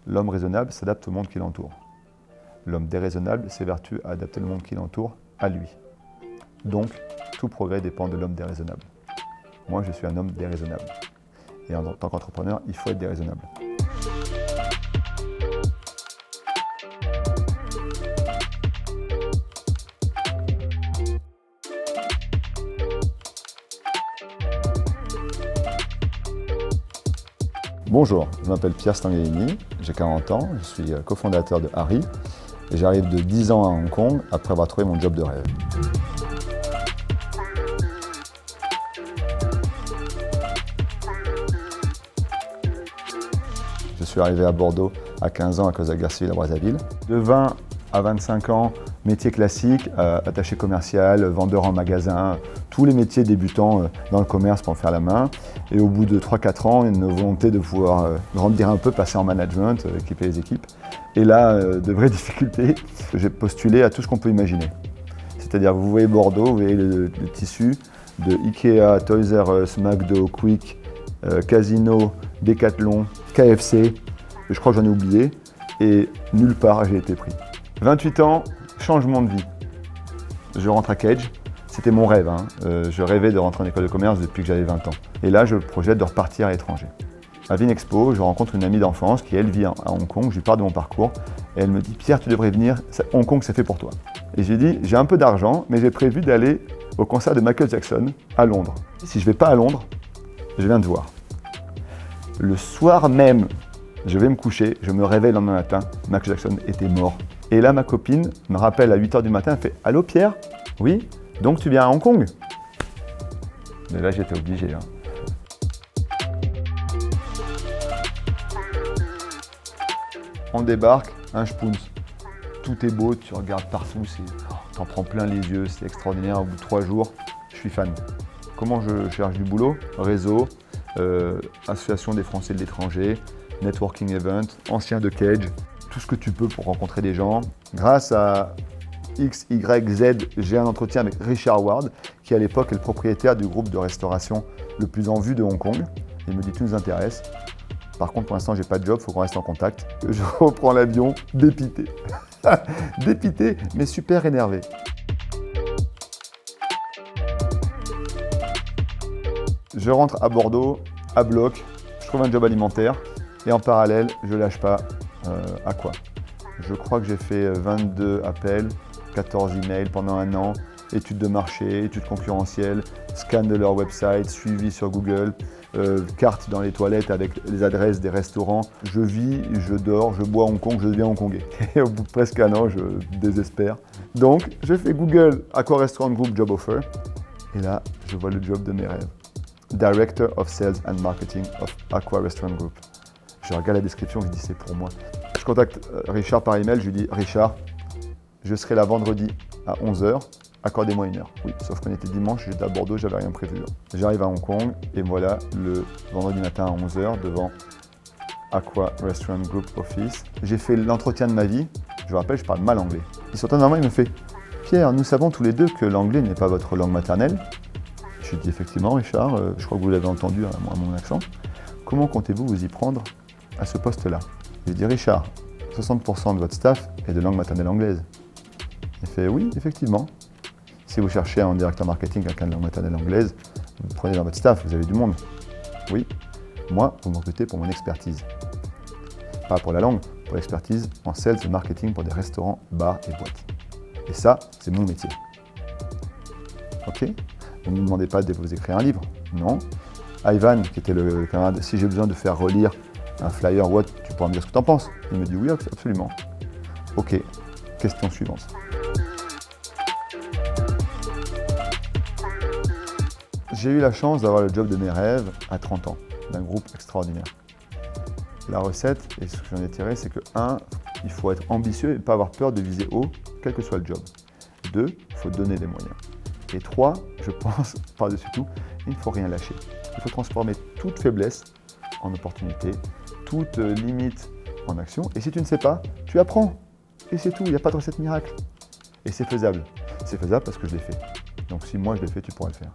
L'homme raisonnable s'adapte au monde qui l'entoure. L'homme déraisonnable s'évertue à adapter le monde qui l'entoure à lui. Donc, tout progrès dépend de l'homme déraisonnable. Moi, je suis un homme déraisonnable. Et en tant qu'entrepreneur, il faut être déraisonnable. Bonjour, je m'appelle Pierre Stangalini, j'ai 40 ans, je suis cofondateur de Harry et j'arrive de 10 ans à Hong Kong après avoir trouvé mon job de rêve. Je suis arrivé à Bordeaux à 15 ans à cause de la guerre civile à Brazzaville. De 20 à 25 ans, métier classique, attaché commercial, vendeur en magasin, tous les métiers débutants dans le commerce pour en faire la main. Et au bout de 3-4 ans, une volonté de pouvoir grandir un peu, passer en management, équiper les équipes. Et là, de vraies difficultés, j'ai postulé à tout ce qu'on peut imaginer. C'est-à-dire, vous voyez Bordeaux, vous voyez le tissu de Ikea, Toys R Us, McDo, Quick, Casino, Decathlon, KFC, je crois que j'en ai oublié, et nulle part j'ai été pris. 28 ans, changement de vie. Je rentre à Cage, c'était mon rêve, je rêvais de rentrer en école de commerce depuis que j'avais 20 ans. Et là, je projette de repartir à l'étranger. À Vinexpo, je rencontre une amie d'enfance qui, elle, vit à Hong Kong, je lui parle de mon parcours, et elle me dit « Pierre, tu devrais venir, Hong Kong, c'est fait pour toi ». Et j'ai dit « J'ai un peu d'argent, mais j'ai prévu d'aller au concert de Michael Jackson à Londres. Si je ne vais pas à Londres, je viens te voir ». Le soir même, je vais me coucher, je me réveille le lendemain matin, Michael Jackson était mort. Et là, ma copine me rappelle à 8h du matin, elle fait « Allô Pierre ? Oui ? Donc tu viens à Hong Kong ?» Mais là, j'étais obligé. On débarque, un spoons. Tout est beau, tu regardes partout, t'en prends plein les yeux, c'est extraordinaire. Au bout de 3 jours, je suis fan. Comment je cherche du boulot ? Réseau, Association des Français de l'étranger, networking event, ancien de Cage, tout ce que tu peux pour rencontrer des gens. Grâce à X, Y, Z, j'ai un entretien avec Richard Ward, qui à l'époque est le propriétaire du groupe de restauration le plus en vue de Hong Kong. Il me dit « Tu nous intéresses ». Par contre, pour l'instant, j'ai pas de job, il faut qu'on reste en contact. Je reprends l'avion, dépité. Dépité, mais super énervé. Je rentre à Bordeaux, à bloc, je trouve un job alimentaire et en parallèle, je lâche pas à quoi. Je crois que j'ai fait 22 appels, 14 emails pendant un an, études de marché, études concurrentielles, scan de leur website, suivi sur Google, carte dans les toilettes avec les adresses des restaurants. Je vis, je dors, je bois à Hong Kong, je deviens hongkongais. Et au bout de presque un an, je désespère. Donc, je fais Google Aqua Restaurant Group Job Offer et là, je vois le job de mes rêves. Director of Sales and Marketing of Aqua Restaurant Group. Je regarde la description, je dis c'est pour moi. Je contacte Richard par email, je lui dis Richard, je serai là vendredi à 11h, accordez-moi une heure. Oui, sauf qu'on était dimanche, j'étais à Bordeaux, j'avais rien prévu. J'arrive à Hong Kong et voilà le vendredi matin à 11h devant Aqua Restaurant Group Office. J'ai fait l'entretien de ma vie, je vous rappelle, je parle mal anglais. Il s'entend normalement, il me fait Pierre, nous savons tous les deux que l'anglais n'est pas votre langue maternelle. Je lui dis effectivement Richard, je crois que vous l'avez entendu à mon accent. Comment comptez-vous vous y prendre à ce poste-là? Je lui dis Richard, 60% de votre staff est de langue maternelle anglaise. Il fait oui, effectivement. Si vous cherchez un directeur marketing quelqu'un de langue maternelle anglaise, vous prenez dans votre staff, vous avez du monde. Oui, moi, vous me recrutez pour mon expertise. Pas pour la langue, pour l'expertise en sales et marketing pour des restaurants, bars et boîtes. Et ça, c'est mon métier. Ok? Vous ne me demandez pas de vous écrire un livre, non. Ivan, qui était le camarade, si j'ai besoin de faire relire un flyer, what, tu pourras me dire ce que tu en penses. Il me dit oui, absolument. Ok, question suivante. J'ai eu la chance d'avoir le job de mes rêves à 30 ans, d'un groupe extraordinaire. La recette, et ce que j'en ai tiré, c'est que 1, il faut être ambitieux et ne pas avoir peur de viser haut, quel que soit le job. 2, il faut donner les moyens. Et 3, je pense, par-dessus tout, il ne faut rien lâcher. Il faut transformer toute faiblesse en opportunité, toute limite en action. Et si tu ne sais pas, tu apprends. Et c'est tout, il n'y a pas de recette miracle. Et c'est faisable. C'est faisable parce que je l'ai fait. Donc si moi je l'ai fait, tu pourras le faire.